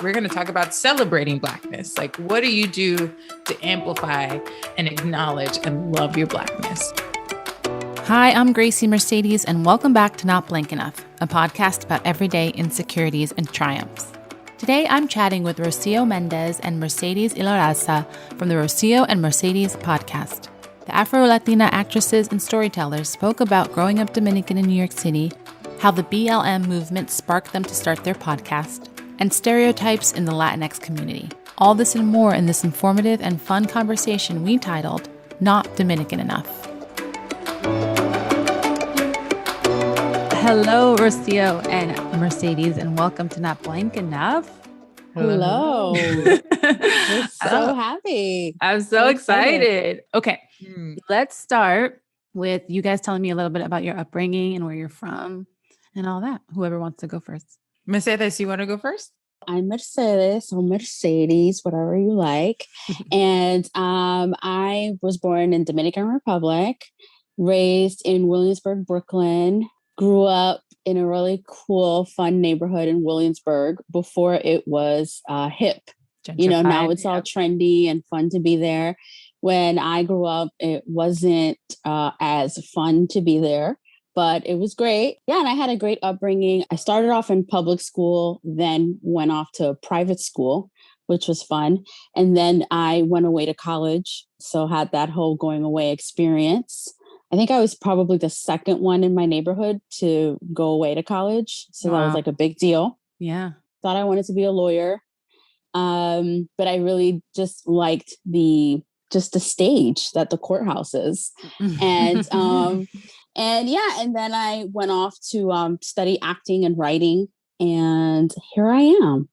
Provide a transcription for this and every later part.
we're going to talk about celebrating Blackness. Like, what do you do to amplify and acknowledge and love your Blackness? Hi, I'm Grasie Mercedes, and welcome back to Not Blank Enough, a podcast about everyday insecurities and triumphs. Today, I'm chatting with Rocio Mendez and Mercedes Ilarraza from the Rocio and Mercedes podcast. The Afro-Latina actresses and storytellers spoke about growing up Dominican in New York City, how the BLM movement sparked them to start their podcast, and stereotypes in the Latinx community. All this and more in this informative and fun conversation we titled, Not Dominican Enough. Hello, Rocio and Mercedes, and welcome to Not Blank Enough. Hello. We're so happy. I'm so excited. Okay, let's start with you guys telling me a little bit about your upbringing and where you're from and all that. Whoever wants to go first. Mercedes, you want to go first? I'm Mercedes or Mercedes, whatever you like. And I was born in Dominican Republic, raised in Williamsburg, Brooklyn, grew up in a really cool, fun neighborhood in Williamsburg before it was hip. Gentrified, you know, now it's all trendy and fun to be there. When I grew up, it wasn't as fun to be there, but it was great. Yeah, and I had a great upbringing. I started off in public school, then went off to private school, which was fun. And then I went away to college, so had that whole going away experience. I think I was probably the second one in my neighborhood to go away to college. So that was like a big deal. Yeah. Thought I wanted to be a lawyer. But I really just liked the stage that the courthouse is. And and then I went off to study acting and writing. And here I am.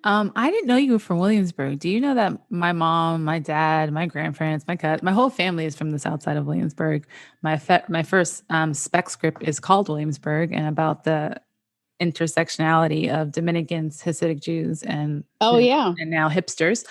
I didn't know you were from Williamsburg. Do you know that my mom, my dad, my grandparents, my whole family is from the south side of Williamsburg? My first spec script is called Williamsburg and about the intersectionality of Dominicans, Hasidic Jews, and now hipsters.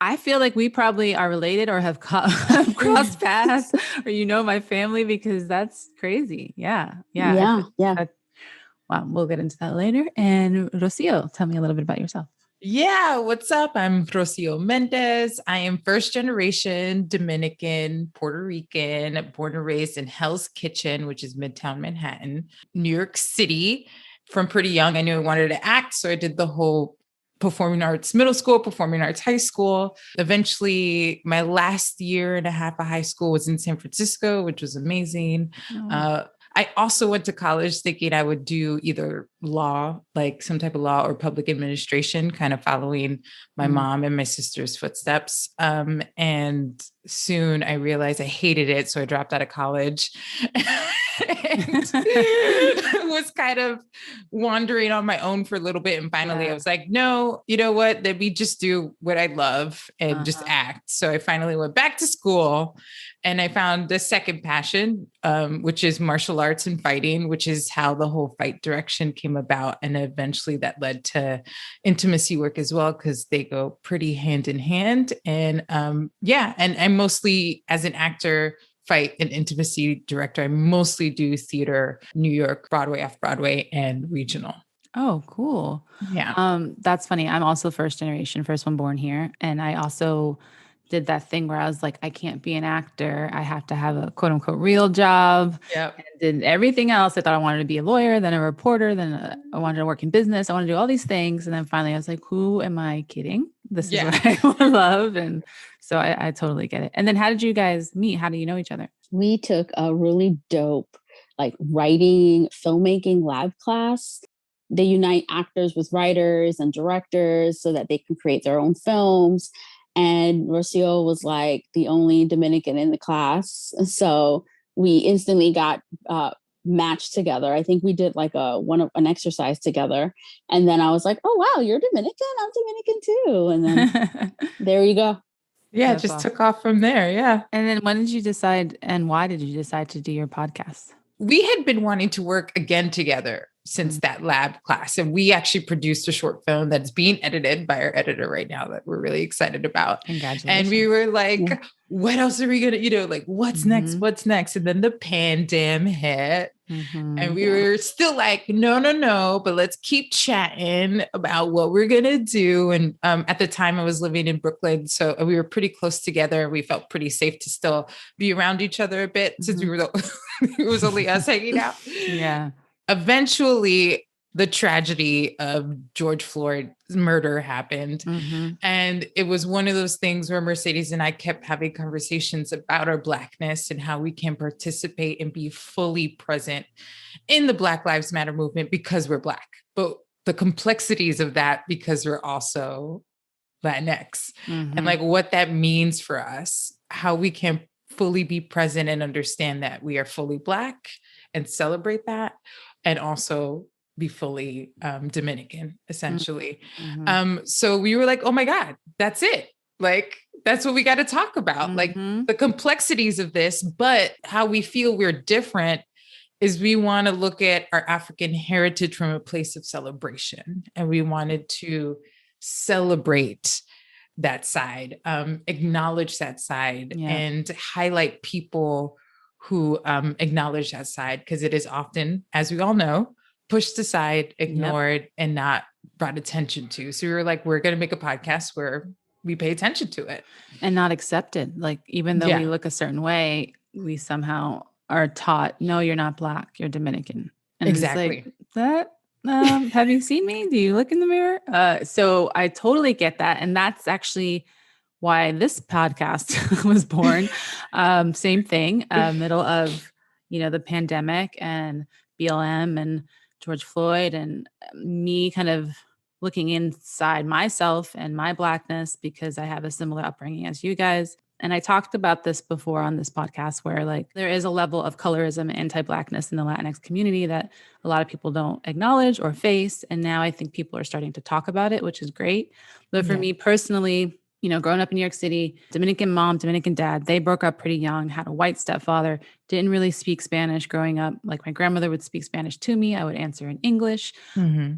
I feel like we probably are related or have crossed paths, or my family, because that's crazy. Yeah. Yeah. Wow, we'll get into that later. And Rocio, tell me a little bit about yourself. Yeah, what's up? I'm Rocio Mendez. I am first generation Dominican, Puerto Rican, born and raised in Hell's Kitchen, which is Midtown Manhattan, New York City. From pretty young, I knew I wanted to act, so I did the whole performing arts middle school, performing arts high school. Eventually, my last year and a half of high school was in San Francisco, which was amazing. I also went to college thinking I would do either law, like some type of law, or public administration, kind of following my mom and my sister's footsteps. And soon I realized I hated it. So I dropped out of college and was kind of wandering on my own for a little bit. And finally I was like, no, you know what? Let me just do what I love and just act. So I finally went back to school. And I found the second passion, which is martial arts and fighting, which is how the whole fight direction came about. And eventually that led to intimacy work as well, because they go pretty hand in hand. And and I mostly, as an actor, fight and intimacy director, I mostly do theater, New York, Broadway, off-Broadway, and regional. Oh, cool. Yeah. That's funny. I'm also first generation, first one born here. And I also did that thing where I was like, I can't be an actor. I have to have a quote unquote real job. Yep. And did everything else. I thought I wanted to be a lawyer, then a reporter, then I wanted to work in business. I want to do all these things. And then finally I was like, who am I kidding? This is what I love. And so I totally get it. And then how did you guys meet? How do you know each other? We took a really dope, writing, filmmaking lab class. They unite actors with writers and directors so that they can create their own films. And Rocio was the only Dominican in the class. So we instantly got matched together. I think we did an exercise together. And then I was like, oh, wow, you're Dominican? I'm Dominican too. And then there you go. Yeah, it just took off from there. Yeah. And then when did you decide and why did you decide to do your podcast? We had been wanting to work again together. since that lab class. And we actually produced a short film that's being edited by our editor right now that we're really excited about. Congratulations. And we were like, what else are we going to, like, what's next? What's next? And then the pandemic hit. And we were still like, no, but let's keep chatting about what we're going to do. And at the time I was living in Brooklyn. So we were pretty close together. We felt pretty safe to still be around each other a bit since we were, it was only us hanging out. Yeah. Eventually, the tragedy of George Floyd's murder happened. And it was one of those things where Mercedes and I kept having conversations about our Blackness and how we can participate and be fully present in the Black Lives Matter movement because we're Black, but the complexities of that because we're also Latinx and like what that means for us, how we can fully be present and understand that we are fully Black and celebrate that. And also be fully Dominican, essentially. So we were like, oh my God, that's it. Like, that's what we got to talk about. Like the complexities of this, but how we feel we're different is we want to look at our African heritage from a place of celebration. And we wanted to celebrate that side, acknowledge that side and highlight people who acknowledge that side, because it is often, as we all know, pushed aside, ignored, and not brought attention to. So we were like, we're going to make a podcast where we pay attention to it. And not accepted. Like, even though we look a certain way, we somehow are taught, no, you're not Black, you're Dominican. And exactly. It's like, that, have you seen me? Do you look in the mirror? So I totally get that. And that's actually why this podcast was born. Same thing, middle of, the pandemic and BLM and George Floyd, and me kind of looking inside myself and my Blackness because I have a similar upbringing as you guys. And I talked about this before on this podcast where like there is a level of colorism and anti-Blackness in the Latinx community that a lot of people don't acknowledge or face. And now I think people are starting to talk about it, which is great. But for me personally, growing up in New York City, Dominican mom, Dominican dad, they broke up pretty young, had a white stepfather, didn't really speak Spanish growing up. Like my grandmother would speak Spanish to me. I would answer in English.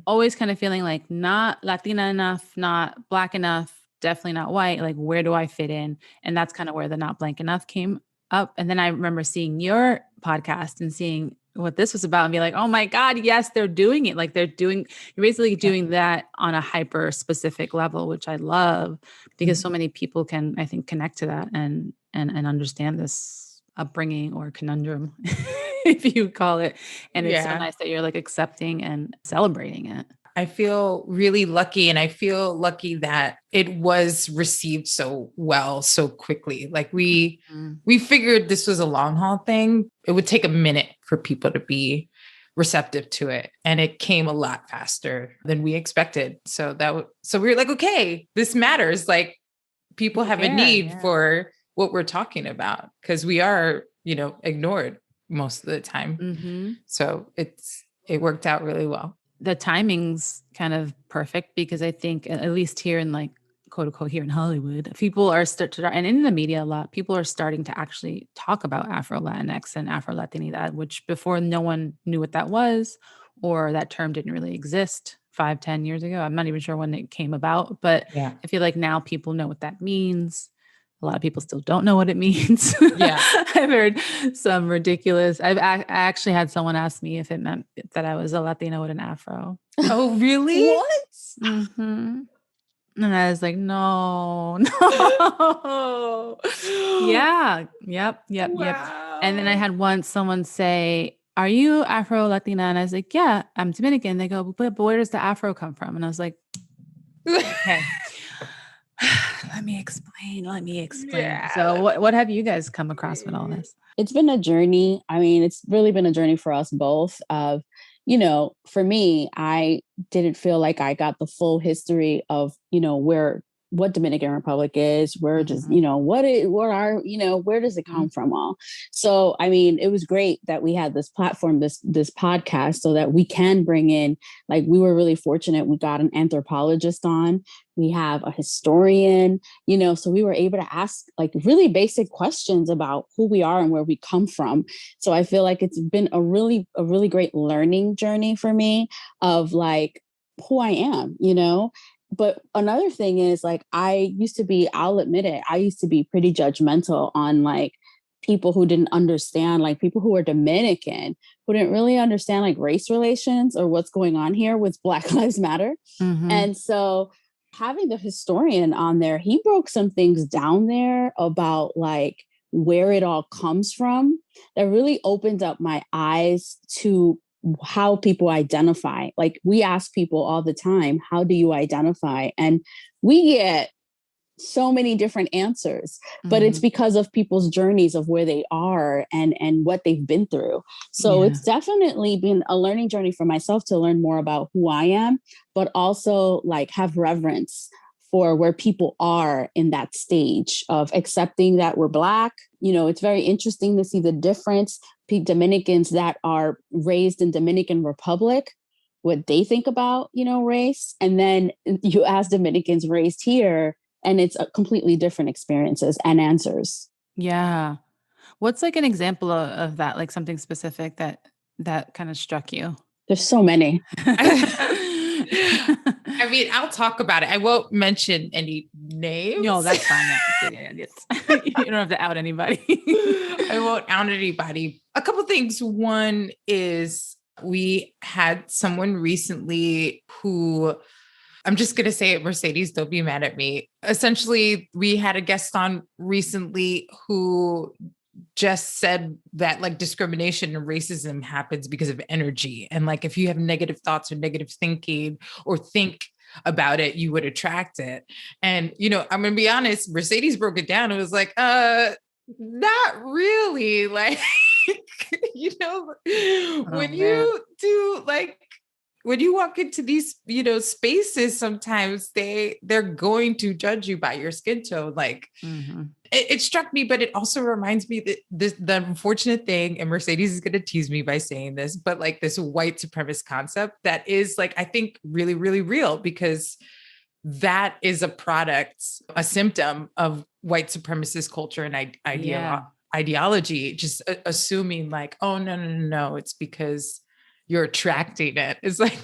Always kind of feeling like not Latina enough, not Black enough, definitely not white. Like, where do I fit in? And that's kind of where the Not Blank Enough came up. And then I remember seeing your podcast and seeing what this was about and be like, oh my God, yes, they're doing it. Like you're basically doing that on a hyper specific level, which I love because so many people can, I think, connect to that and understand this upbringing or conundrum, if you call it. And it's so nice that you're like accepting and celebrating it. I feel really lucky, and I feel lucky that it was received so well, so quickly. Like we figured this was a long haul thing. It would take a minute for people to be receptive to it. And it came a lot faster than we expected. So we were like, okay, this matters. Like people have a need for what we're talking about because we are, ignored most of the time. So it worked out really well. The timing's kind of perfect because I think at least here in like quote unquote here in Hollywood, people are and in the media a lot, people are starting to actually talk about Afro-Latinx and Afro-Latinidad, which before no one knew what that was, or that term didn't really exist 5-10 years ago. I'm not even sure when it came about, but I feel like now people know what that means. A lot of people still don't know what it means. I've heard some ridiculous. I actually had someone ask me if it meant that I was a Latina with an afro. Oh, really? What? And I was like, no. Yeah. Yep. Wow. And then I had someone say, are you Afro-Latina? And I was like, yeah, I'm Dominican. They go, but where does the Afro come from? And I was like, okay. Let me explain. Yeah. So what have you guys come across with all this? It's been a journey. I mean, it's really been a journey for us both of, for me, I didn't feel like I got the full history of, where what Dominican Republic is, where does, you know, what are, you know, where does it come from all? So, I mean, it was great that we had this platform, this podcast, so that we can bring in, like, we were really fortunate. We got an anthropologist on, we have a historian, you know, so we were able to ask like really basic questions about who we are and where we come from. So I feel like it's been a really great learning journey for me of like who I am, you know. But another thing is like, I'll admit it, I used to be pretty judgmental on like people who didn't understand, like people who are Dominican, who didn't really understand like race relations or what's going on here with Black Lives Matter. And so having the historian on there, he broke some things down there about like where it all comes from that really opened up my eyes to how people identify. Like we ask people all the time, how do you identify? And we get so many different answers, but it's because of people's journeys of where they are and what they've been through. So it's definitely been a learning journey for myself to learn more about who I am, but also like have reverence for where people are in that stage of accepting that we're Black. You know, it's very interesting to see the difference. Dominicans that are raised in Dominican Republic, what they think about, you know, race. And then you ask Dominicans raised here, and it's a completely different experiences and answers. Yeah. What's like an example of that, like something specific that kind of struck you? There's so many. I mean, I'll talk about it. I won't mention any names. No, that's fine. You don't have to out anybody. I won't out anybody. A couple things. One is we had someone recently who, I'm just going to say it, Mercedes, don't be mad at me. Essentially, we had a guest on recently who just said that like discrimination and racism happens because of energy. And like, if you have negative thoughts or negative thinking or think about it, you would attract it. And, you know, I'm going to be honest, Mercedes broke it down. It was like, not really. Like, you know, you do like, when you walk into these, you know, spaces, sometimes they're going to judge you by your skin tone. Like it struck me, but it also reminds me that the unfortunate thing, and Mercedes is going to tease me by saying this, but like this white supremacist concept that is like, I think really, really real, because that is a product, a symptom of white supremacist culture and ideology, just assuming like, oh, no, it's because you're attracting it. It's like,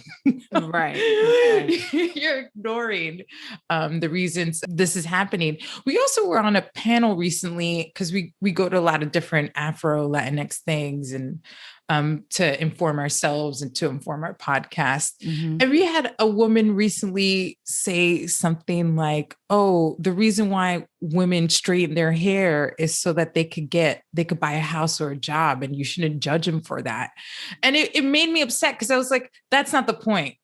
right. You're ignoring the reasons this is happening. We also were on a panel recently because we go to a lot of different Afro-Latinx things and to inform ourselves and to inform our podcast. And we had a woman recently say something like, oh, the reason why women straighten their hair is so that they could buy a house or a job, and you shouldn't judge them for that. And it made me upset because I was like, that's not the point.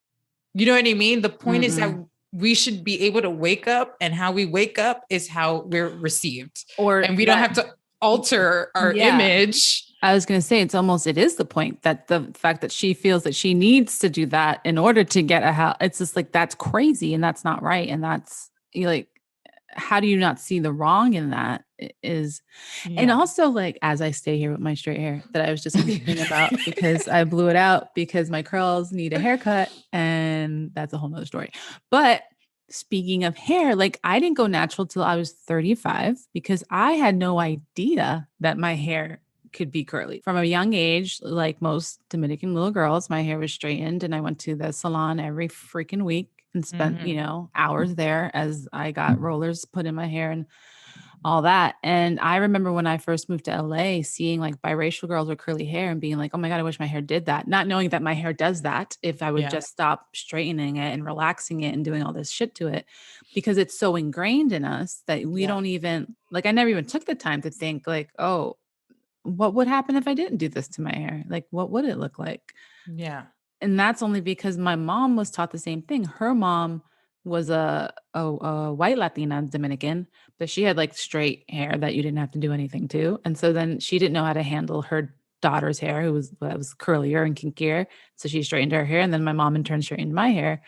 You know what I mean? The point is that we should be able to wake up, and how we wake up is how we're received. And we don't have to alter our image. I was going to say, it is the point that the fact that she feels that she needs to do that in order to get a house. It's just like, that's crazy and that's not right. And that's like, how do you not see the wrong in that is, and also like, as I stay here with my straight hair that I was just thinking about because I blew it out because my curls need a haircut, and that's a whole nother story. But speaking of hair, like I didn't go natural till I was 35 because I had no idea that my hair could be curly. From a young age, like most Dominican little girls, my hair was straightened, and I went to the salon every freaking week and spent, you know, hours there as I got rollers put in my hair and all that. And I remember when I first moved to LA, seeing like biracial girls with curly hair and being like, oh my God, I wish my hair did that. Not knowing that my hair does that if I would just stop straightening it and relaxing it and doing all this shit to it, because it's so ingrained in us that we don't even, like, I never even took the time to think like, oh, what would happen if I didn't do this to my hair? Like, what would it look like? Yeah. And that's only because my mom was taught the same thing. Her mom was a white Latina Dominican, but she had like straight hair that you didn't have to do anything to. And so then she didn't know how to handle her daughter's hair, who was curlier and kinkier. So she straightened her hair. And then my mom in turn straightened my hair.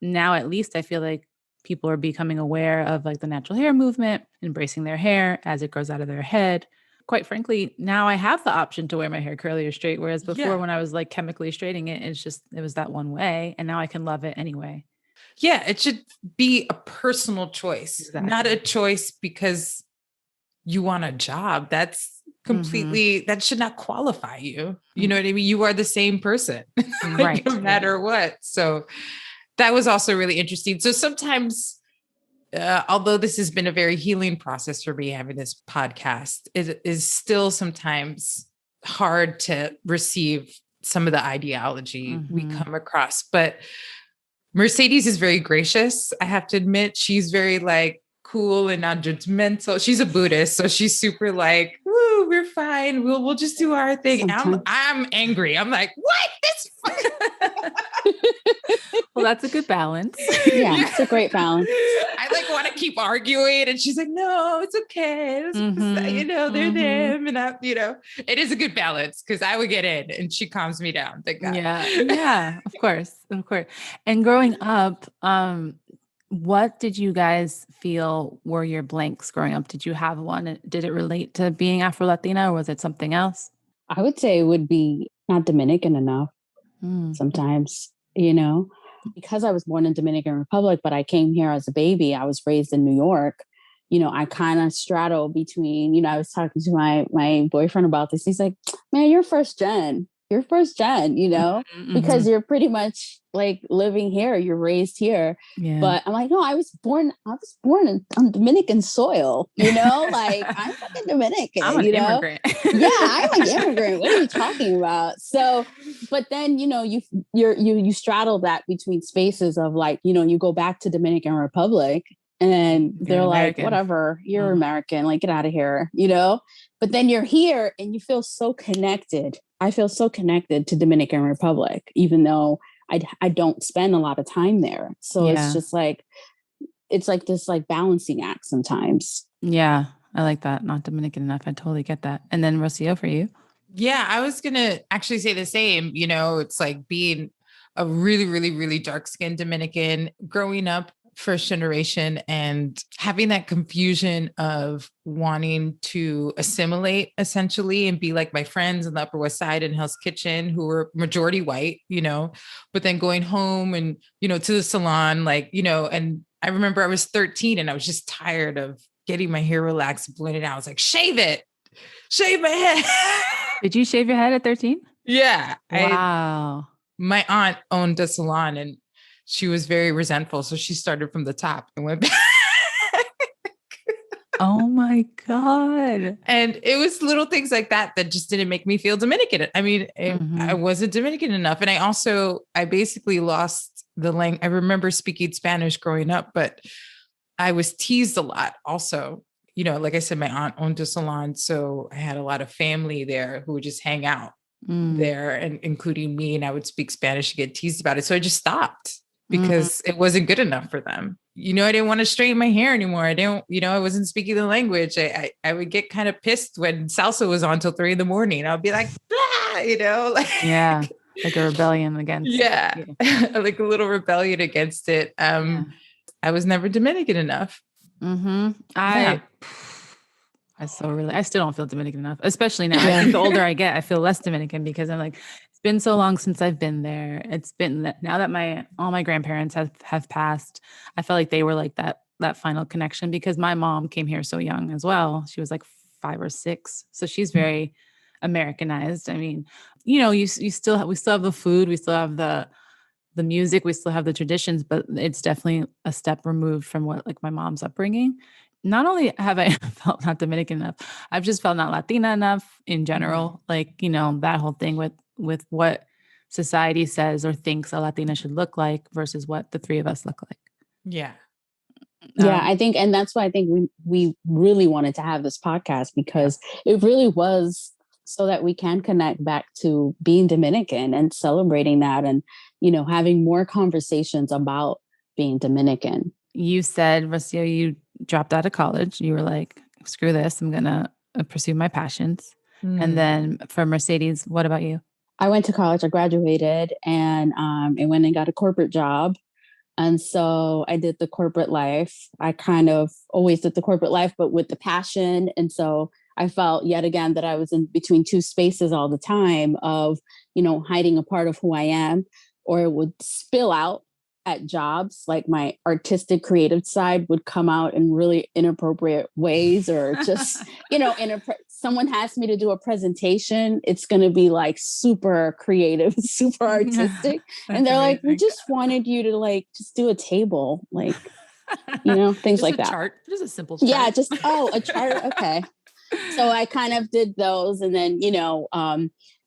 Now, at least I feel like people are becoming aware of like the natural hair movement, embracing their hair as it grows out of their head. Quite frankly, now I have the option to wear my hair curly or straight. Whereas before, when I was like chemically straightening it, it was that one way. And now I can love it anyway. Yeah. It should be a personal choice, not a choice because you want a job. That's completely, that should not qualify you. You know what I mean? You are the same person, right? No matter what. So that was also really interesting. So sometimes, although this has been a very healing process for me having this podcast, it is still sometimes hard to receive some of the ideology we come across. But Mercedes is very gracious. I have to admit, she's very like cool and non-judgmental. She's a Buddhist, so she's super like, "Woo, we're fine. We'll just do our thing." I'm angry. I'm like, "What? This." Well, that's a good balance. Yeah, it's a great balance. I like want to keep arguing, and she's like, "No, it's okay. They're them," and it is a good balance because I would get in, and she calms me down. Thank God. Yeah, of course. And growing up, what did you guys feel were your blanks growing up? Did you have one? Did it relate to being Afro-Latina, or was it something else? I would say it would be not Dominican enough. Sometimes, because I was born in Dominican Republic, but I came here as a baby. I was raised in New York. I kind of straddle between, I was talking to my boyfriend about this. He's like, "Man, you're first gen, because you're pretty much like living here. You're raised here." Yeah. But I'm like, no, I was born on Dominican soil, like I'm fucking Dominican, I'm an immigrant. Yeah, I'm an immigrant. What are you talking about? So, but then, you straddle that between spaces of like, you go back to Dominican Republic and they're like, whatever, you're American, like get out of here, but then you're here and you feel so connected. I feel so connected to Dominican Republic, even though I don't spend a lot of time there. So it's just like, it's like this like balancing act sometimes. Yeah, I like that. Not Dominican enough. I totally get that. And then Rocio, for you? Yeah, I was going to actually say the same. It's like being a really, really, really dark-skinned Dominican growing up first generation and having that confusion of wanting to assimilate essentially and be like my friends in the Upper West Side and Hell's Kitchen who were majority white, but then going home and, to the salon, and I remember I was 13 and I was just tired of getting my hair relaxed, blowing it out. I was like, shave my head. Did you shave your head at 13? Yeah. Wow. My aunt owned a salon and she was very resentful. So she started from the top and went back. Oh my God. And it was little things like that just didn't make me feel Dominican. I mean, I wasn't Dominican enough. And I basically lost the language. I remember speaking Spanish growing up, but I was teased a lot also. Like I said, my aunt owned a salon. So I had a lot of family there who would just hang out there, and including me. And I would speak Spanish and get teased about it. So I just stopped because it wasn't good enough for them. I didn't want to straighten my hair anymore. I wasn't speaking the language. I would get kind of pissed when salsa was on till 3 a.m. I'll be like, blah, yeah, like a rebellion against. Yeah, like a little rebellion against it. I was never Dominican enough. I still don't feel Dominican enough, especially now. I think the older I get, I feel less Dominican because I'm like, it's been so long since I've been there. It's been now that all my grandparents have passed. I felt like they were like that final connection because my mom came here so young as well. She was like 5 or 6. So she's very Americanized. I mean, we still have the food, we still have the music, we still have the traditions, but it's definitely a step removed from what like my mom's upbringing. Not only have I felt not Dominican enough, I've just felt not Latina enough in general. Like, that whole thing with what society says or thinks a Latina should look like versus what the three of us look like. Yeah. Yeah, I think, and that's why I think we really wanted to have this podcast because it really was so that we can connect back to being Dominican and celebrating that and, having more conversations about being Dominican. You said, Rocio, you dropped out of college. You were like, screw this. I'm going to pursue my passions. And then for Mercedes, what about you? I went to college, I graduated and I went and got a corporate job And so I did the corporate life. I kind of always did the corporate life, but with the passion. And so I felt yet again that I was in between two spaces all the time of, hiding a part of who I am, or it would spill out at jobs. Like my artistic creative side would come out in really inappropriate ways, or just, someone asked me to do a presentation. It's going to be like super creative, super artistic. And they're like, we just wanted you to like, just do a table, like, things just like a that. Chart. Just a simple chart. Yeah. A chart. Okay. So I kind of did those. And then,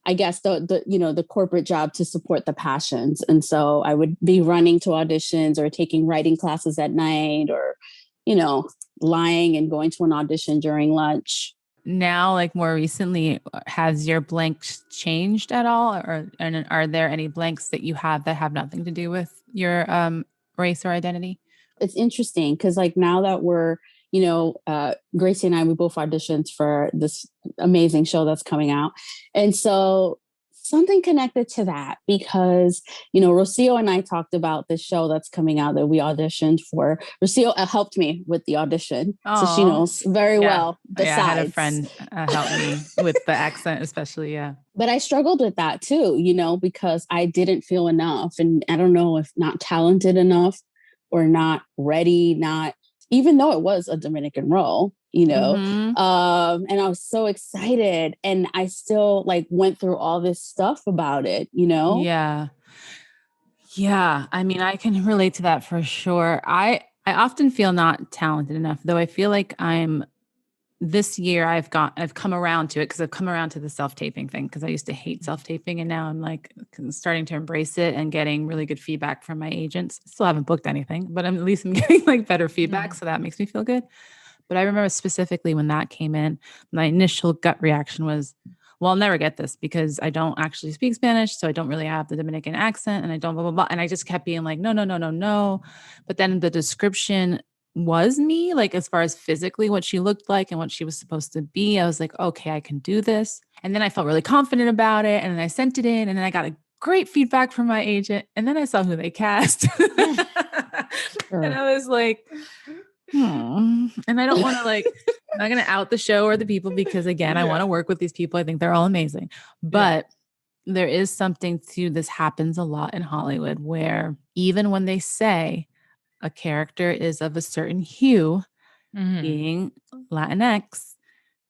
I guess the corporate job to support the passions. And so I would be running to auditions or taking writing classes at night, or, lying and going to an audition during lunch. Now, like more recently, has your blanks changed at all? And are there any blanks that you have that have nothing to do with your race or identity? It's interesting because like now that we're, Gracie and I, we both auditioned for this amazing show that's coming out. And so something connected to that because, Rocio and I talked about this show that's coming out that we auditioned for. Rocio helped me with the audition. So she knows very well the sides. I had a friend help me with the accent, especially. Yeah. But I struggled with that too, because I didn't feel enough. And I don't know if not talented enough or not ready, even though it was a Dominican role, and I was so excited and I still like went through all this stuff about it, Yeah. Yeah. I mean, I can relate to that for sure. I often feel not talented enough, though I feel like this year I've come around to it because I've come around to the self-taping thing because I used to hate self-taping and now I'm like starting to embrace it and getting really good feedback from my agents. Still haven't booked anything, but at least I'm getting like better feedback. So that makes me feel good. But I remember specifically when that came in, my initial gut reaction was, well, I'll never get this because I don't actually speak Spanish. So I don't really have the Dominican accent and I don't blah, blah, blah. And I just kept being like, no, no, no, no, no. But then the description was me, like as far as physically what she looked like and what she was supposed to be. I was like, okay, I can do this. And then I felt really confident about it. And then I sent it in and then I got a great feedback from my agent. And then I saw who they cast. And I was like, and I don't want to I'm not going to out the show or the people because again, I want to work with these people. I think they're all amazing, but there is something to this happens a lot in Hollywood where even when they say a character is of a certain hue, being Latinx,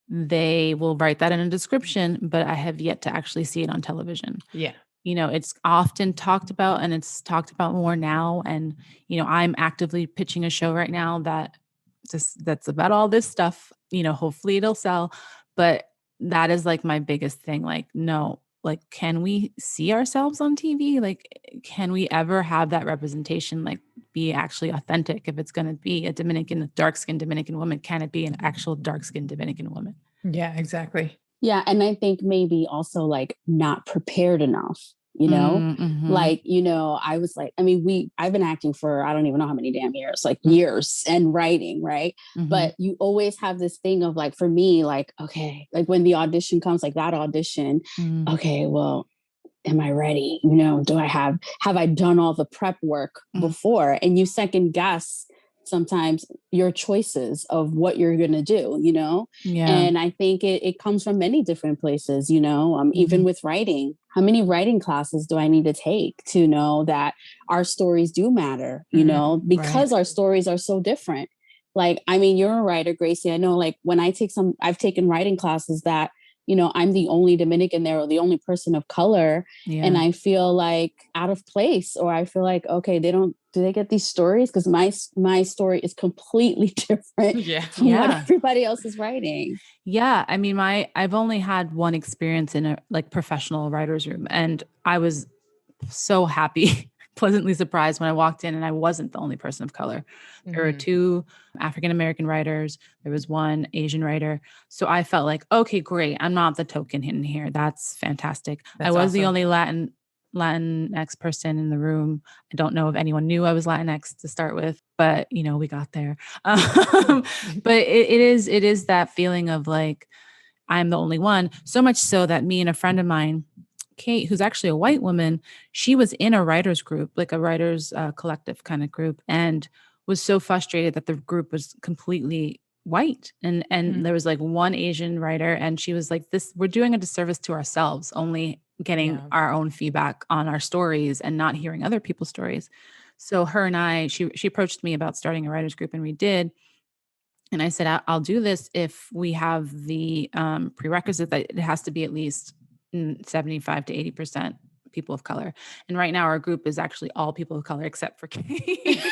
they will write that in a description, but I have yet to actually see it on television. Yeah. It's often talked about and it's talked about more now. And, I'm actively pitching a show right now that's about all this stuff, hopefully it'll sell. But that is like my biggest thing. Like, no, like, can we see ourselves on TV? Like, can we ever have that representation, like be actually authentic? If it's going to be a dark-skinned Dominican woman, can it be an actual dark-skinned Dominican woman? Yeah, exactly. Yeah. And I think maybe also like not prepared enough, like, I was like, I've been acting for, I don't even know how many damn years, like years and writing. Right. But you always have this thing of like, for me, like, okay, like when the audition comes, like that audition, okay, well, am I ready? Have I done all the prep work before? And you second guess sometimes your choices of what you're going to do, Yeah. And I think it comes from many different places, even with writing. How many writing classes do I need to take to know that our stories do matter, because our stories are so different. Like, you're a writer, Gracie. I know, like when I've taken writing classes that, I'm the only Dominican there or the only person of color. Yeah. And I feel like out of place, or I feel like, okay, do they get these stories? Because my story is completely different from what everybody else is writing. Yeah. I've only had one experience in a like professional writer's room, and I was so happy, pleasantly surprised when I walked in and I wasn't the only person of color. There were 2 African-American writers. There was 1 Asian writer. So I felt like, okay, great. I'm not the token in here. That's fantastic. I was the only Latinx person in the room. I don't know if anyone knew I was Latinx to start with, but we got there. But it is that feeling of like, I'm the only one. So much so that me and a friend of mine, Kate, who's actually a white woman, she was in a writers group, like a writers collective kind of group, and was so frustrated that the group was completely white. And there was like one Asian writer, and she was like, this, we're doing a disservice to ourselves, only getting our own feedback on our stories and not hearing other people's stories. So her and I, she approached me about starting a writers group, and we did. And I said, I'll do this if we have the prerequisite that it has to be at least 75 to 80% people of color. And right now our group is actually all people of color except for Kate.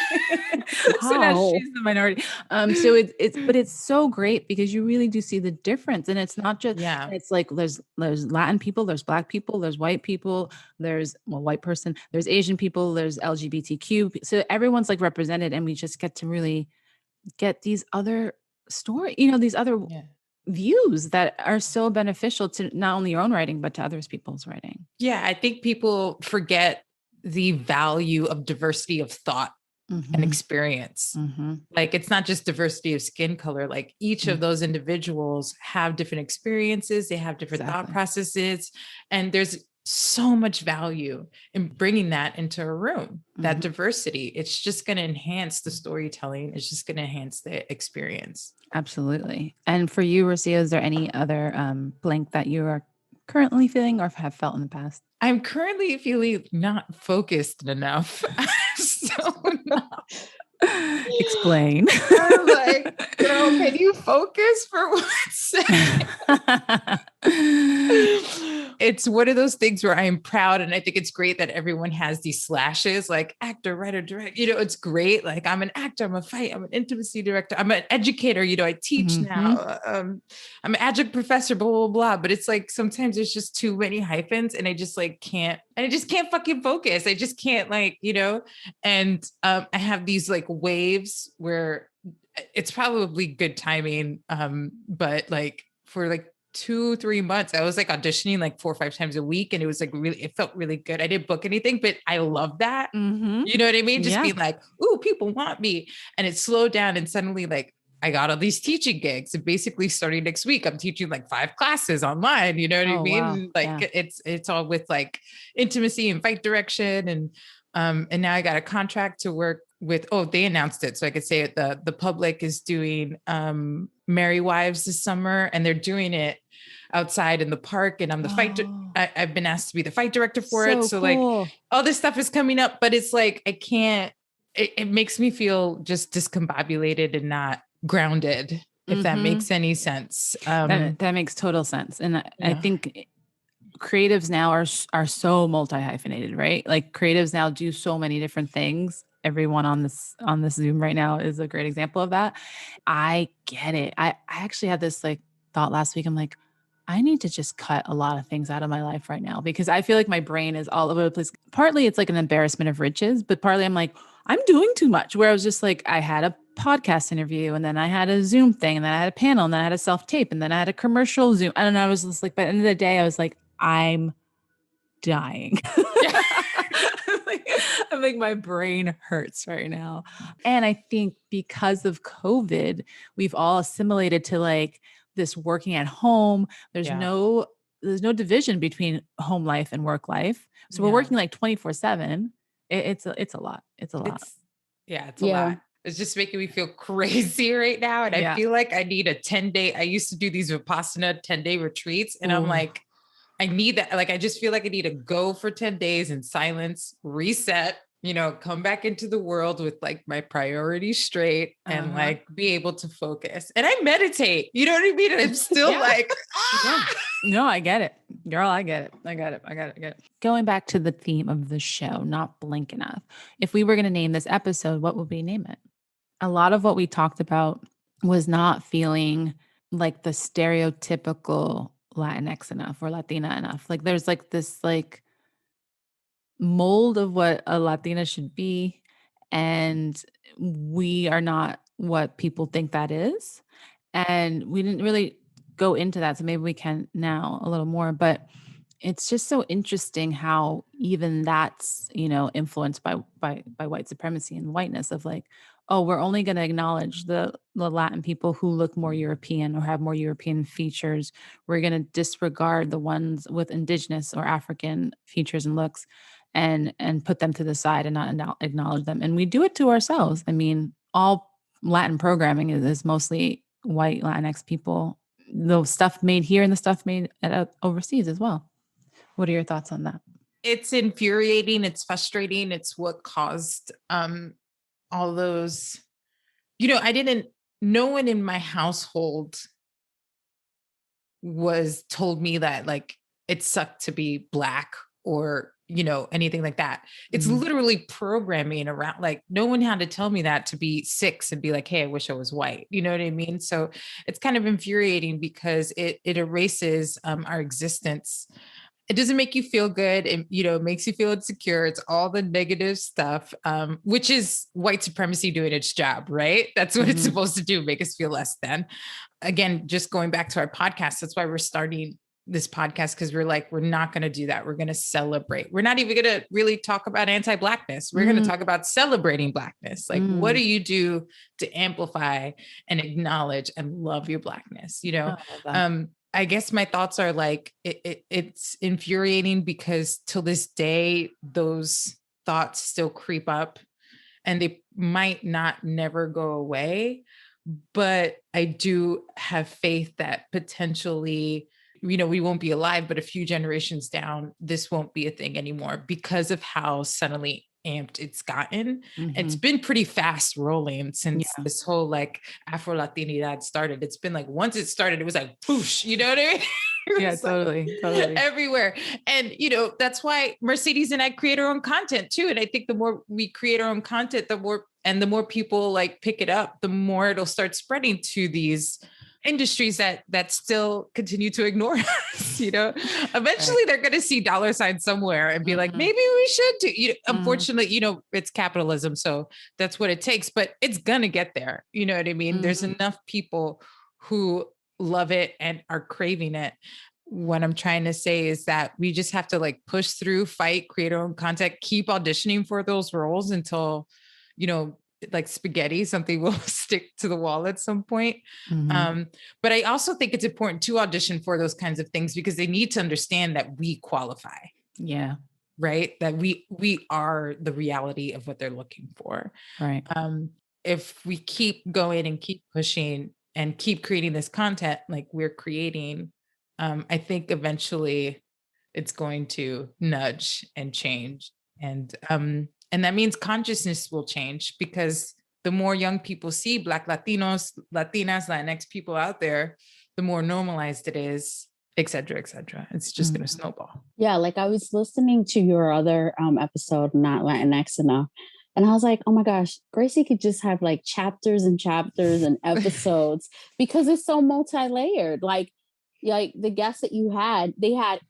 So now she's the minority. So it's so great because you really do see the difference. And it's not just, it's like, there's Latin people, there's Black people, there's white people, there's white person, there's Asian people, there's LGBTQ. So everyone's like represented, and we just get to really get these other stories, these other views that are so beneficial to not only your own writing, but to others people's writing. Yeah, I think people forget the value of diversity of thought and experience. Like, it's not just diversity of skin color. Like, each of those individuals have different experiences. They have different thought processes. And there's so much value in bringing that into a room, that diversity. It's just going to enhance the storytelling. It's just going to enhance the experience. Absolutely. And for you, Rocio, is there any other blank that you are currently feeling or have felt in the past? I'm currently feeling not focused enough. Explain. I'm like, girl, can you focus for 1 second? It's one of those things where I'm proud, and I think it's great that everyone has these slashes, like actor, writer, director. It's great. Like, I'm an actor, I'm I'm an intimacy director, I'm an educator. I teach now. I'm an adjunct professor, blah, blah, blah. But it's like, sometimes there's just too many hyphens, and I just can't fucking focus. I just can't and I have these like waves where it's probably good timing. But like for like 2-3 months, I was like auditioning like 4 or 5 times a week. And it was like it felt really good. I didn't book anything, but I love that. You know what I mean? Just being like, ooh, people want me. And it slowed down. And suddenly like, I got all these teaching gigs, and basically starting next week, I'm teaching like 5 classes online. You know what I mean? Wow. Like it's all with like intimacy and fight direction. And now I got a contract to work with, they announced it. So I could say it, the public is doing Merry Wives this summer, and they're doing it outside in the park. And I'm the fight. I've been asked to be the fight director for it. So cool. Like all this stuff is coming up, but it's like, I can't, it makes me feel just discombobulated and not grounded, if that makes any sense. That makes total sense. And I think creatives now are so multi-hyphenated, right? Like, creatives now do so many different things. Everyone on this Zoom right now is a great example of that. I get it. I actually had this like thought last week. I'm like, I need to just cut a lot of things out of my life right now, because I feel like my brain is all over the place. Partly it's like an embarrassment of riches, but partly I'm like, I'm doing too much, where I was just like, I had a podcast interview, and then I had a Zoom thing, and then I had a panel, and then I had a self-tape, and then I had a commercial Zoom. And I was just like, by the end of the day, I was like, I'm dying. I'm like, my brain hurts right now. And I think because of COVID, we've all assimilated to like this working at home. There's no division between home life and work life. So we're working like 24/7. It's a lot. It's a lot. It's a lot. It's just making me feel crazy right now. And I feel like I need a 10-day. I used to do these Vipassana 10-day retreats. And I'm like, I need that. Like, I just feel like I need to go for 10 days in silence, reset, come back into the world with like my priorities straight and like be able to focus. And I meditate, you know what I mean? And I'm still like, No, I get it. Girl, I get it. Going back to the theme of the show, not blink enough. If we were going to name this episode, what would we name it? A lot of what we talked about was not feeling like the stereotypical Latinx enough or Latina enough. Like, there's like this like mold of what a Latina should be, and we are not what people think that is. And we didn't really go into that, so maybe we can now a little more. But it's just so interesting how even that's, influenced by white supremacy and whiteness of like, oh, we're only going to acknowledge the Latin people who look more European or have more European features. We're going to disregard the ones with indigenous or African features and looks and put them to the side and not acknowledge them. And we do it to ourselves. I mean, all Latin programming is mostly white Latinx people, the stuff made here and the stuff made overseas as well. What are your thoughts on that? It's infuriating. It's frustrating. It's what caused all those, no one in my household told me that like it sucked to be Black or, anything like that. It's literally programming around, like no one had to tell me that to be 6 and be like, hey, I wish I was white. You know what I mean? So it's kind of infuriating because it erases our existence. It doesn't make you feel good. It makes you feel insecure. It's all the negative stuff, which is white supremacy doing its job, right? That's what it's supposed to do, make us feel less than. Again, just going back to our podcast, that's why we're starting this podcast, because we're not going to do that. We're going to celebrate. We're not even going to really talk about anti-Blackness. We're going to talk about celebrating Blackness. Like, what do you do to amplify and acknowledge and love your Blackness? I guess my thoughts are like, it's infuriating because till this day, those thoughts still creep up and they might not never go away. But I do have faith that potentially, we won't be alive, but a few generations down, this won't be a thing anymore because of how suddenly amped it's gotten. It's been pretty fast rolling since this whole like Afro-Latinidad started. It's been like, once it started, it was like, whoosh, you know what I mean? Yeah, totally. Everywhere. And, that's why Mercedes and I create our own content too. And I think the more we create our own content, the more people like pick it up, the more it'll start spreading to these industries that still continue to ignore us. Eventually they're going to see $ somewhere and be like, maybe we should do, unfortunately, it's capitalism. So that's what it takes, but it's going to get there. You know what I mean? There's enough people who love it and are craving it. What I'm trying to say is that we just have to like push through, fight, create our own content, keep auditioning for those roles until, like spaghetti, something will stick to the wall at some point. But I also think it's important to audition for those kinds of things because they need to understand that we qualify. Yeah. Right. That we are the reality of what they're looking for. Right. If we keep going and keep pushing and keep creating this content like we're creating, I think eventually it's going to nudge and change. And that means consciousness will change because the more young people see Black Latinos, Latinas, Latinx people out there, the more normalized it is, et cetera, et cetera. It's just going to snowball. Yeah. Like I was listening to your other episode, Not Latinx Enough. And I was like, oh my gosh, Gracie could just have like chapters and chapters and episodes because it's so multi-layered. Like the guests that you had, they had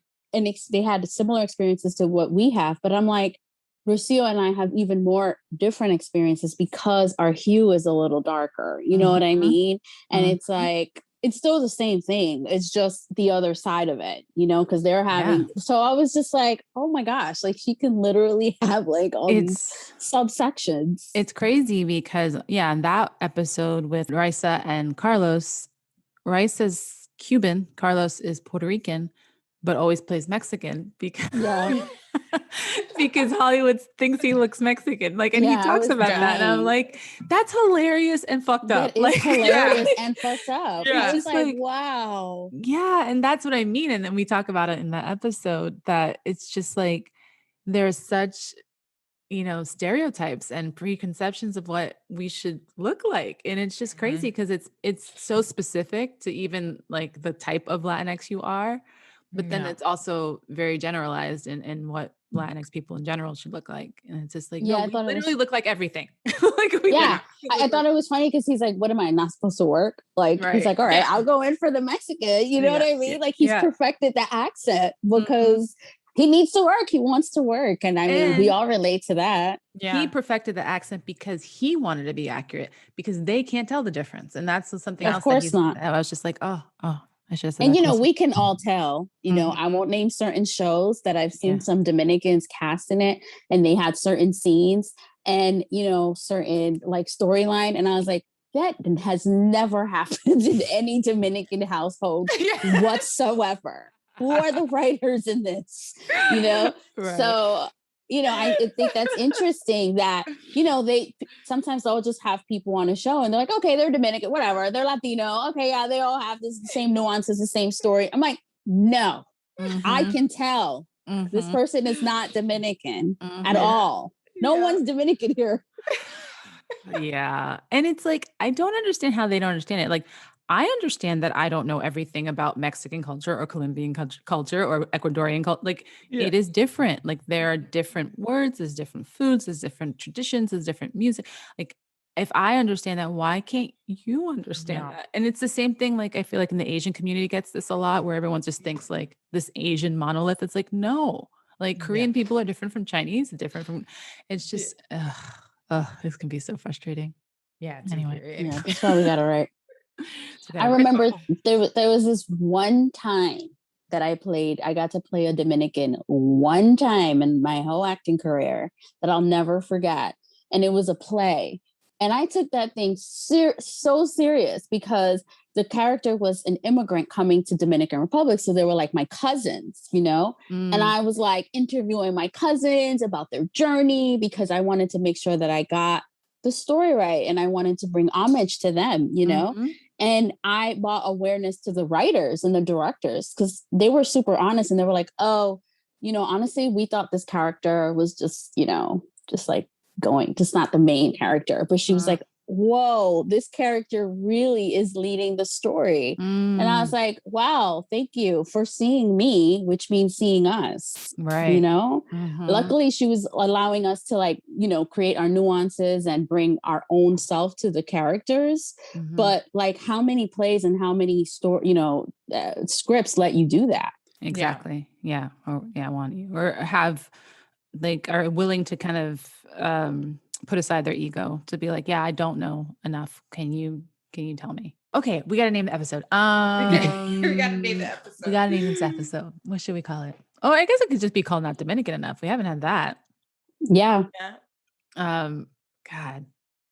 similar experiences to what we have. But I'm like, Rocio and I have even more different experiences because our hue is a little darker. You know what I mean? And it's like, it's still the same thing. It's just the other side of it, because they're having, so I was just like, oh my gosh, like she can literally have like all these subsections. It's crazy because in that episode with Raisa and Carlos, Raisa's Cuban, Carlos is Puerto Rican, but always plays Mexican because because Hollywood thinks he looks Mexican. Like, and he talks about that. And I'm like, that's hilarious and fucked up. Like hilarious and fucked up. Yeah. I was like, wow. Yeah. And that's what I mean. And then we talk about it in that episode that it's just like, there's such, stereotypes and preconceptions of what we should look like. And it's just crazy because it's so specific to even like the type of Latinx you are. But then it's also very generalized in what Latinx people in general should look like. And it's just like, we literally look like everything. I thought it was funny because he's like, what am I not supposed to work? Like, he's like, all right, I'll go in for the Mexican. You know what I mean? Like he's perfected the accent because he needs to work. He wants to work. And I mean, we all relate to that. Yeah. He perfected the accent because he wanted to be accurate because they can't tell the difference. And that's something else. Of course not. I was just like, oh, I should have said And, that you know, closer. we can all tell, you know, Mhm. I won't name certain shows that I've seen Yeah. some Dominicans cast in it, and they had certain scenes and, you know, certain like storyline. And I was like, that has never happened in any Dominican household whatsoever. Who are the writers in this? You know? Right. So, you know, I think that's interesting that, you know, they sometimes they'll just have people on a show and they're like, okay, they're Dominican, whatever, they're Latino. Okay, yeah, they all have the same nuances, the same story. I'm like, no, I can tell this person is not Dominican at all. No one's Dominican here. Yeah. And it's like, I don't understand how they don't understand it. Like, I understand that I don't know everything about Mexican culture or Colombian culture or Ecuadorian culture. Like, it is different. Like, there are different words, there's different foods, there's different traditions, there's different music. Like, if I understand that, why can't you understand that? And it's the same thing. Like, I feel like in the Asian community gets this a lot where everyone just thinks like this Asian monolith. It's like, no, like Korean people are different from Chinese, different from, it's just, this can be so frustrating. Yeah. It's Anyway. Yeah, that's why we got it right. So I remember there was this one time that I got to play a Dominican one time in my whole acting career that I'll never forget. And it was a play. And I took that thing so serious because the character was an immigrant coming to Dominican Republic. So they were like my cousins, you know? And I was like interviewing my cousins about their journey because I wanted to make sure that I got the story right. And I wanted to bring homage to them, you know? And I brought awareness to the writers and the directors because they were super honest and they were like, oh, you know, honestly, we thought this character was just, you know, just like just not the main character. But she was like, whoa, this character really is leading the story. And I was like, wow, thank you for seeing me, which means seeing us. Right. You know, luckily she was allowing us to like, you know, create our nuances and bring our own self to the characters. But like how many plays and how many scripts let you do that? Exactly. Yeah. Or want you or have like are willing to kind of put aside their ego to be like, yeah, I don't know enough. Can you tell me? Okay, we got to name the episode. We got to name the episode. We got to name this episode. What should we call it? Oh, I guess it could just be called Not Dominican Enough. We haven't had that. Yeah. God.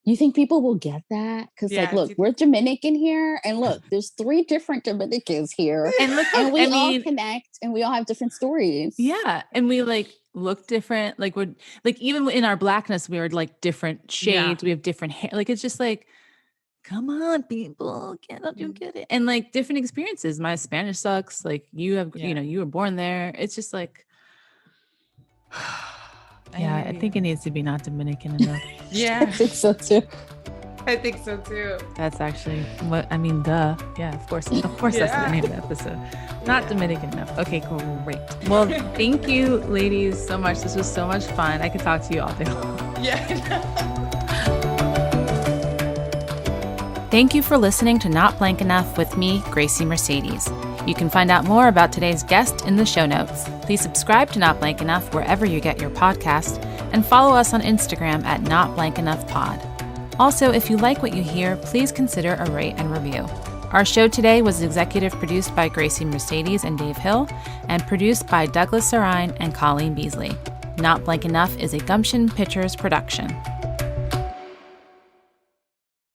You think people will get that? Because like, look, we're Dominican here, and look, there's 3 different Dominicans here, and look, and we all connect, and we all have different stories. Yeah, and we like look different. Like we're like even in our blackness, we are like different shades. We have different hair. Like it's just like, come on, people, don't you get it? And like different experiences. My Spanish sucks. Like you have, you know, you were born there. It's just like. Yeah, I think it needs to be Not Dominican Enough. I think so too. That's actually what I mean. Duh. Yeah, of course. That's the name of the episode. Not Dominican Enough. Okay, great. Well, thank you, ladies, so much. This was so much fun. I could talk to you all day long. Thank you for listening to Not Blank Enough with me, Grasie Mercedes. You can find out more about today's guest in the show notes. Please subscribe to Not Blank Enough wherever you get your podcast and follow us on Instagram at Not Blank Enough Pod. Also, if you like what you hear, please consider a rate and review. Our show today was executive produced by Grasie Mercedes and Dave Hill and produced by Douglas Sarine and Colleen Beasley. Not Blank Enough is a Gumption Pictures production.